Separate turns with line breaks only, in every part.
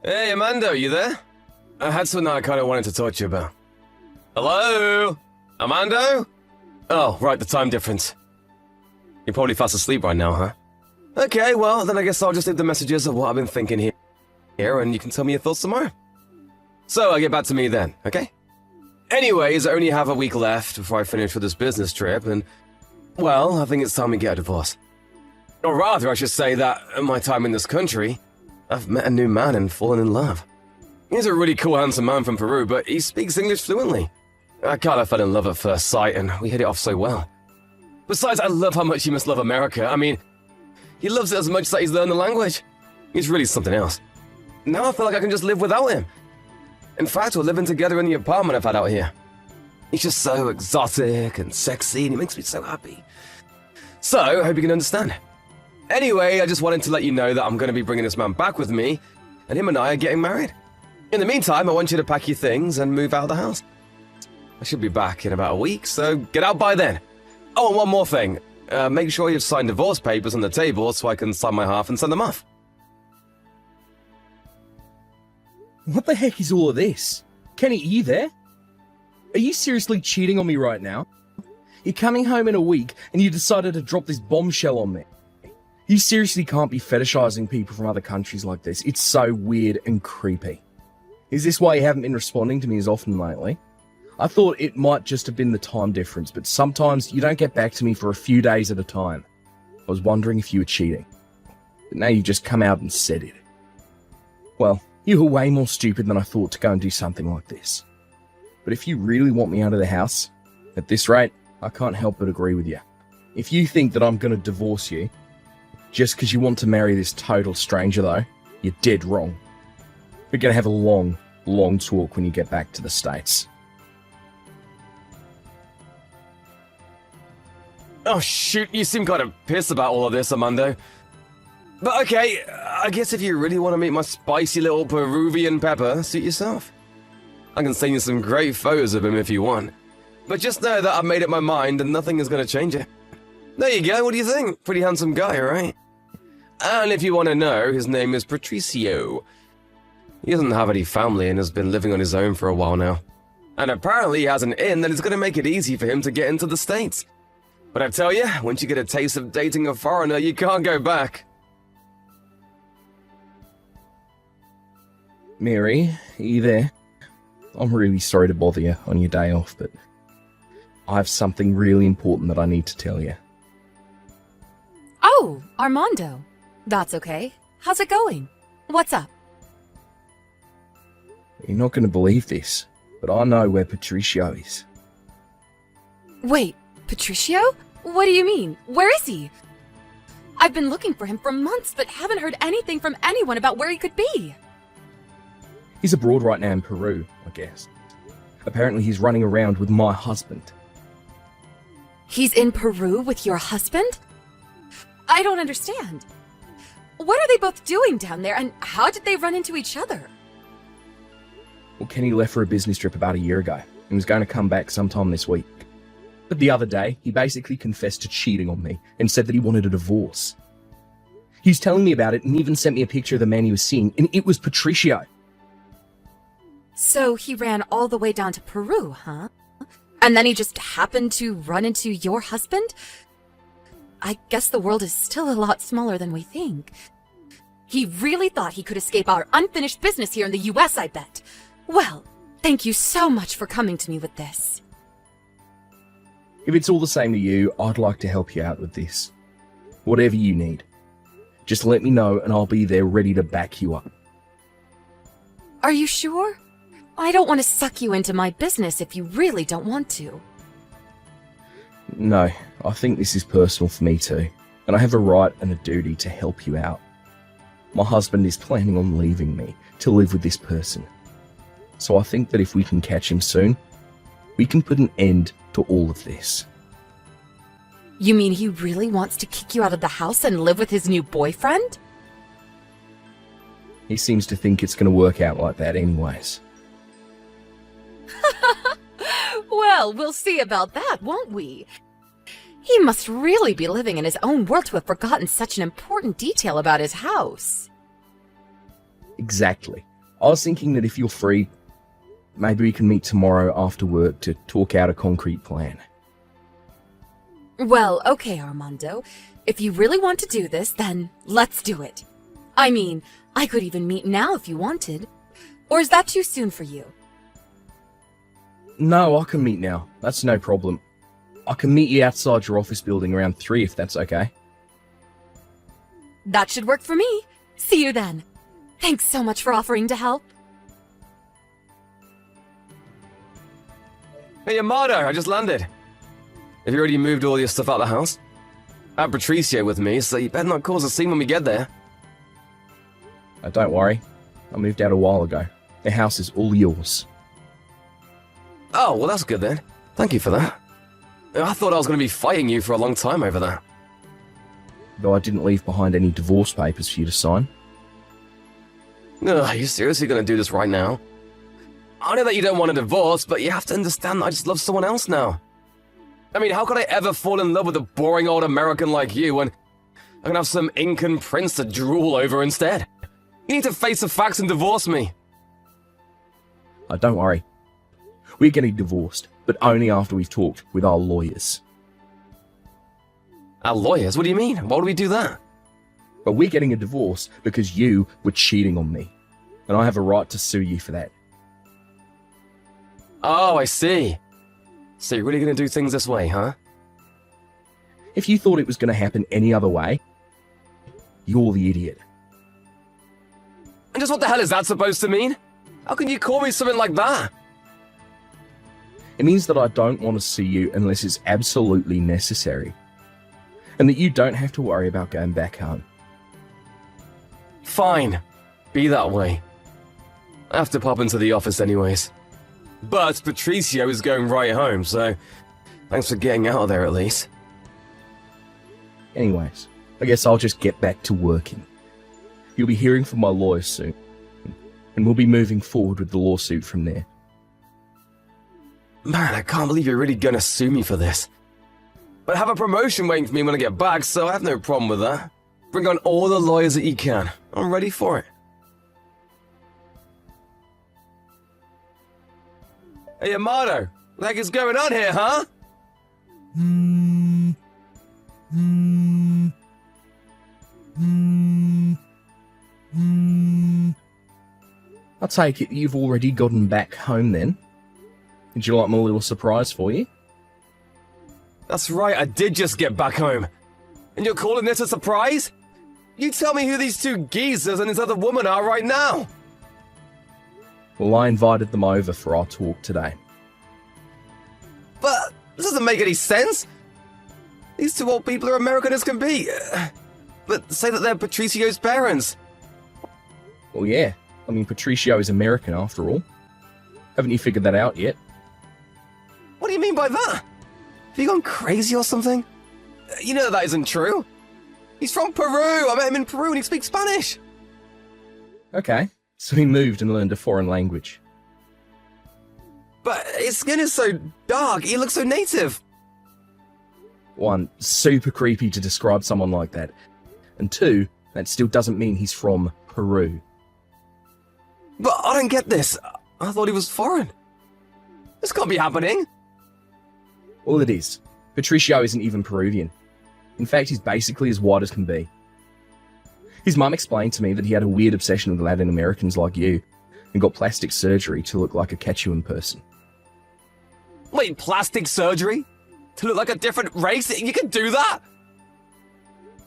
Hey, Amanda, you there? I had something I kind of wanted to talk to you about. Hello? Amanda? Oh, right, the time difference. You're probably fast asleep right now, huh? Okay, well, then I guess I'll just leave the messages of what I've been thinking here, and you can tell me your thoughts tomorrow. So, get back to me then, okay? Anyways, I only have a week left before I finish with this business trip, and, well, I think it's time we get a divorce. Or rather, I should say that, in my time in this country, I've met a new man and fallen in love. He's a really cool, handsome man from Peru, but he speaks English fluently. I kind of fell in love at first sight, and we hit it off so well. Besides, I love how much he must love America. I mean, he loves it as much that he's learned the language. He's really something else. Now I feel like I can just live without him. In fact, we're living together in the apartment I've had out here. He's just so exotic and sexy, and he makes me so happy. So, I hope you can understand. Anyway, I just wanted to let you know that I'm going to be bringing this man back with me, and him and I are getting married. In the meantime, I want you to pack your things and move out of the house. I should be back in about a week, so get out by then. Oh, and one more thing. Make sure you've signed divorce papers on the table so I can sign my half and send them off.
What the heck is all of this? Kenny, are you there? Are you seriously cheating on me right now? You're coming home in a week and you decided to drop this bombshell on me. You seriously can't be fetishizing people from other countries like this. It's so weird and creepy. Is this why you haven't been responding to me as often lately? I thought it might just have been the time difference, but sometimes you don't get back to me for a few days at a time. I was wondering if you were cheating. But now you've just come out and said it. Well, you were way more stupid than I thought to go and do something like this. But if you really want me out of the house, at this rate, I can't help but agree with you. If you think that I'm going to divorce you, just because you want to marry this total stranger though, you're dead wrong. We're going to have a long, long talk when you get back to the States.
Oh shoot, you seem kind of pissed about all of this, Armando. But okay, I guess if you really want to meet my spicy little Peruvian pepper, suit yourself. I can send you some great photos of him if you want. But just know that I've made up my mind and nothing is going to change it. There you go, what do you think? Pretty handsome guy, right? And if you want to know, his name is Patricio. He doesn't have any family and has been living on his own for a while now. And apparently he has an inn that is going to make it easy for him to get into the States. But I tell you, once you get a taste of dating a foreigner, you can't go back.
Mary, are you there? I'm really sorry to bother you on your day off, but I have something really important that I need to tell you.
Oh, Armando. That's okay. How's it going? What's up?
You're not going to believe this, but I know where Patricio is.
Wait, Patricio? What do you mean? Where is he? I've been looking for him for months, but haven't heard anything from anyone about where he could be.
He's abroad right now in Peru, I guess. Apparently he's running around with my husband.
He's in Peru with your husband? I don't understand. What are they both doing down there, and how did they run into each other?
Well, Kenny left for a business trip about a year ago and was going to come back sometime this week. But the other day, he basically confessed to cheating on me and said that he wanted a divorce. He was telling me about it and even sent me a picture of the man he was seeing, and it was Patricio.
So he ran all the way down to Peru, huh? And then he just happened to run into your husband? I guess the world is still a lot smaller than we think. He really thought he could escape our unfinished business here in the US, I bet. Well, thank you so much for coming to me with this.
If it's all the same to you, I'd like to help you out with this. Whatever you need. Just let me know and I'll be there ready to back you up.
Are you sure? I don't want to suck you into my business if you really don't want to.
No, I think this is personal for me too, and I have a right and a duty to help you out. My husband is planning on leaving me to live with this person. So I think that if we can catch him soon, we can put an end to all of this.
You mean he really wants to kick you out of the house and live with his new boyfriend?
He seems to think it's going to work out like that anyways.
Well, we'll see about that, won't we? He must really be living in his own world to have forgotten such an important detail about his house.
Exactly. I was thinking that if you're free, maybe we can meet tomorrow after work to talk out a concrete plan.
Well, okay, Armando. If you really want to do this, then let's do it. I mean, I could even meet now if you wanted. Or is that too soon for you?
No, I can meet now. That's no problem. I can meet you outside your office building around 3 if that's okay.
That should work for me. See you then. Thanks so much for offering to help.
Hey, Amado, I just landed. Have you already moved all your stuff out of the house? I have Patricio with me, so you better not cause a scene when we get there.
Don't worry. I moved out a while ago. The house is all yours.
Oh, well that's good then. Thank you for that. I thought I was going to be fighting you for a long time over that.
Though I didn't leave behind any divorce papers for you to sign.
Ugh, are you seriously going to do this right now? I know that you don't want a divorce, but you have to understand that I just love someone else now. I mean, how could I ever fall in love with a boring old American like you when I can have some Incan prince to drool over instead? You need to face the facts and divorce me.
Don't worry. We're getting divorced, but only after we've talked with our lawyers.
Our lawyers? What do you mean? Why would we do that?
But we're getting a divorce because you were cheating on me. And I have a right to sue you for that.
Oh, I see. So you're really going to do things this way, huh?
If you thought it was going to happen any other way, you're the idiot.
And just what the hell is that supposed to mean? How can you call me something like that?
It means that I don't want to see you unless it's absolutely necessary. And that you don't have to worry about going back home.
Fine. Be that way. I have to pop into the office anyways. But Patricio is going right home, so thanks for getting out of there at least.
Anyways, I guess I'll just get back to working. You'll be hearing from my lawyer soon. And we'll be moving forward with the lawsuit from there.
Man, I can't believe you're really gonna sue me for this. But I have a promotion waiting for me when I get back, so I have no problem with that. Bring on all the lawyers that you can. I'm ready for it. Hey, Amado, what the heck is going on here, huh?
I'll take it you've already gotten back home then. Would you like my little surprise for you?
That's right, I did just get back home. And you're calling this a surprise? You tell me who these two geezers and this other woman are right now.
Well, I invited them over for our talk today.
But this doesn't make any sense. These two old people are American as can be. But say that they're Patricio's parents.
Well, yeah. I mean, Patricio is American after all. Haven't you figured that out yet?
What do you mean by that? Have you gone crazy or something? You know that isn't true. He's from Peru. I met him in Peru and he speaks Spanish.
Okay. So he moved and learned a foreign language.
But his skin is so dark. He looks so native.
One, super creepy to describe someone like that. And two, that still doesn't mean he's from Peru.
But I don't get this. I thought he was foreign. This can't be happening.
Well, it is. Patricio isn't even Peruvian. In fact, he's basically as white as can be. His mum explained to me that he had a weird obsession with Latin Americans like you and got plastic surgery to look like a Quechuan person.
Wait, plastic surgery? To look like a different race? You can do that?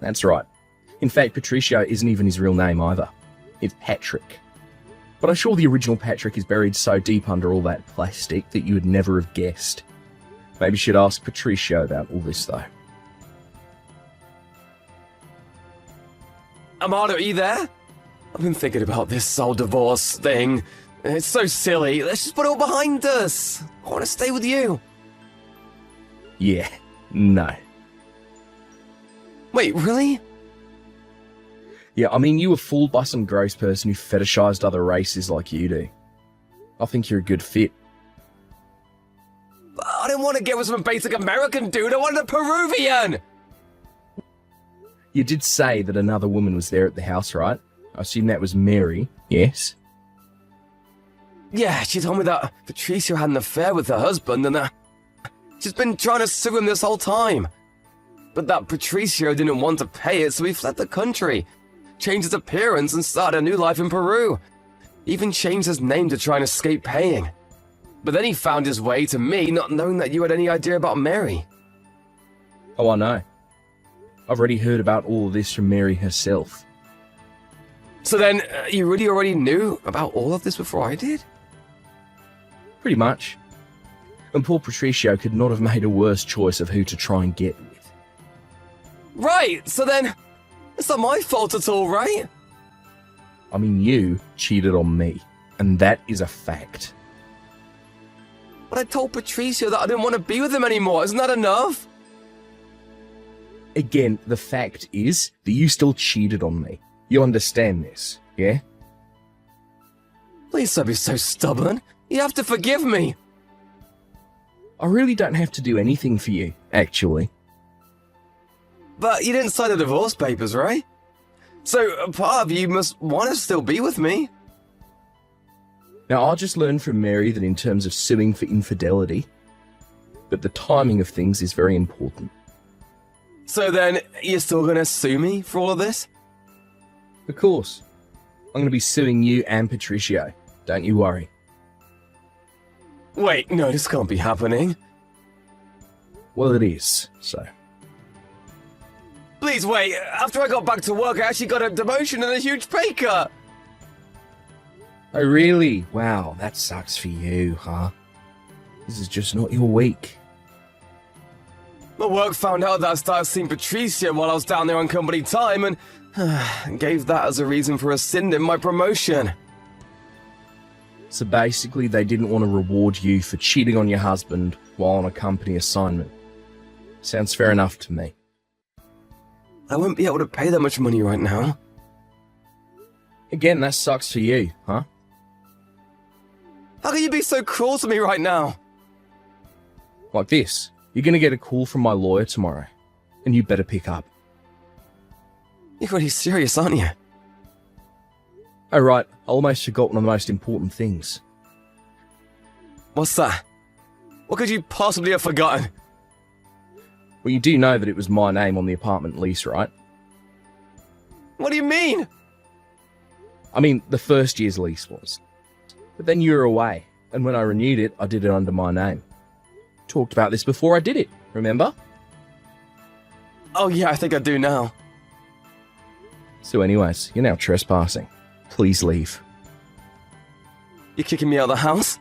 That's right. In fact, Patricio isn't even his real name either. It's Patrick. But I'm sure the original Patrick is buried so deep under all that plastic that you would never have guessed. Maybe you should ask Patricio about all this, though.
Amado, are you there? I've been thinking about this whole divorce thing. It's so silly. Let's just put it all behind us. I want to stay with you.
Yeah, no.
Wait, really?
Yeah, I mean, you were fooled by some gross person who fetishized other races like you do. I think you're a good fit.
But I didn't want to get with some basic American dude. I wanted a Peruvian.
You did say that another woman was there at the house, right? I assume that was Mary, yes?
Yeah, she told me that Patricia had an affair with her husband and that she's been trying to sue him this whole time. But that Patricio didn't want to pay it, so he fled the country, changed his appearance, and started a new life in Peru. Even changed his name to try and escape paying. But then he found his way to me, not knowing that you had any idea about Mary.
Oh, I know. I've already heard about all of this from Mary herself.
So then, you really already knew about all of this before I did?
Pretty much. And poor Patricio could not have made a worse choice of who to try and get with.
Right, so then, it's not my fault at all, right?
I mean, you cheated on me, and that is a fact.
But I told Patricio that I didn't want to be with him anymore, isn't that enough?
Again, the fact is that you still cheated on me. You understand this, yeah?
Please don't be so stubborn. You have to forgive me.
I really don't have to do anything for you, actually.
But you didn't sign the divorce papers, right? So a part of you must want to still be with me.
Now, I just learned from Mary that in terms of suing for infidelity, that the timing of things is very important.
So then, you're still gonna sue me for all of this?
Of course. I'm going to be suing you and Patricio. Don't you worry.
Wait, no, this can't be happening.
Well, it is, so.
Please wait, after I got back to work, I actually got a demotion and a huge pay cut.
Oh, really? Wow, that sucks for you, huh? This is just not your week.
My work found out that I started seeing Patricia while I was down there on company time and gave that as a reason for rescinding my promotion.
So basically, they didn't want to reward you for cheating on your husband while on a company assignment. Sounds fair enough to me.
I won't be able to pay that much money right now.
Again, that sucks for you, huh?
How can you be so cruel to me right now?
Like this. You're going to get a call from my lawyer tomorrow, and you better pick up.
You're really serious, aren't you?
Oh, right. I almost forgot one of the most important things.
What's that? What could you possibly have forgotten?
Well, you do know that it was my name on the apartment lease, right?
What do you mean?
I mean, the first year's lease was. But then you were away, and when I renewed it, I did it under my name. Talked about this before I did it, remember?
Oh yeah, I think I do now.
So anyways, you're now trespassing. Please leave.
You kicking me out of the house?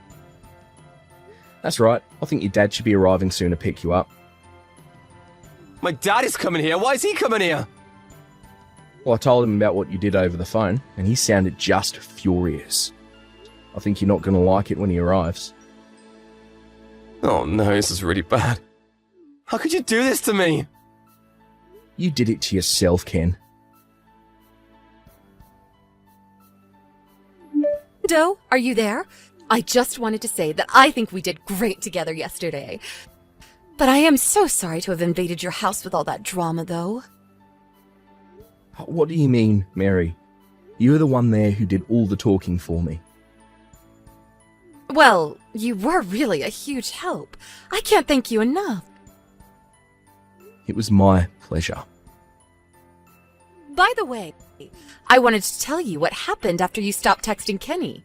That's right. I think your dad should be arriving soon to pick you up.
My dad is coming here. Why is he coming here?
Well, I told him about what you did over the phone, and he sounded just furious. I think you're not going to like it when he arrives.
Oh no, this is really bad. How could you do this to me?
You did it to yourself, Ken.
Doe, are you there? I just wanted to say that I think we did great together yesterday. But I am so sorry to have invaded your house with all that drama, though.
What do you mean, Mary? You were the one there who did all the talking for me.
Well, you were really a huge help. I can't thank you enough.
It was my pleasure.
By the way, I wanted to tell you what happened after you stopped texting Kenny.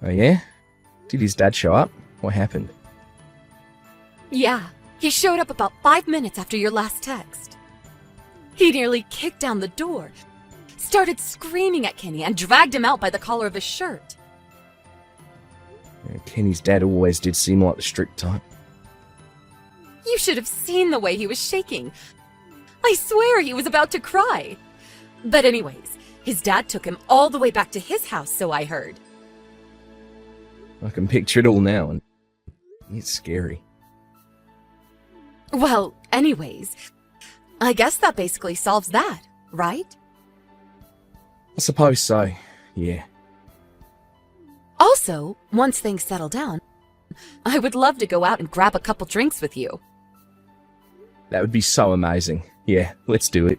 Oh yeah? Did his dad show up? What happened?
Yeah, he showed up about 5 minutes after your last text. He nearly kicked down the door, started screaming at Kenny, and dragged him out by the collar of his shirt.
Kenny's dad always did seem like the strict type.
You should have seen the way he was shaking. I swear he was about to cry. But anyways, his dad took him all the way back to his house, so I heard.
I can picture it all now, and it's scary.
Well, anyways, I guess that basically solves that, right?
I suppose so, yeah.
Also, once things settle down, I would love to go out and grab a couple drinks with you.
That would be so amazing. Yeah, let's do it.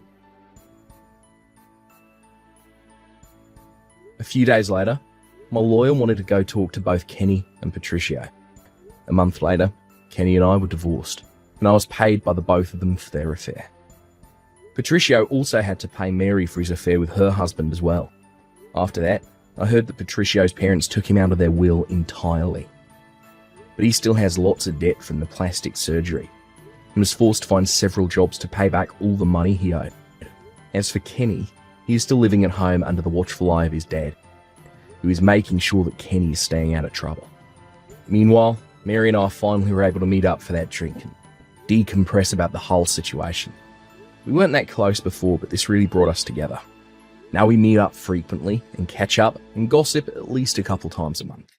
A few days later, my lawyer wanted to go talk to both Kenny and Patricio. A month later, Kenny and I were divorced, and I was paid by the both of them for their affair. Patricio also had to pay Mary for his affair with her husband as well. After that, I heard that Patricio's parents took him out of their will entirely. But he still has lots of debt from the plastic surgery and was forced to find several jobs to pay back all the money he owed. As for Kenny, he is still living at home under the watchful eye of his dad, who is making sure that Kenny is staying out of trouble. Meanwhile, Mary and I finally were able to meet up for that drink and decompress about the whole situation. We weren't that close before, but this really brought us together. Now we meet up frequently and catch up and gossip at least a couple times a month.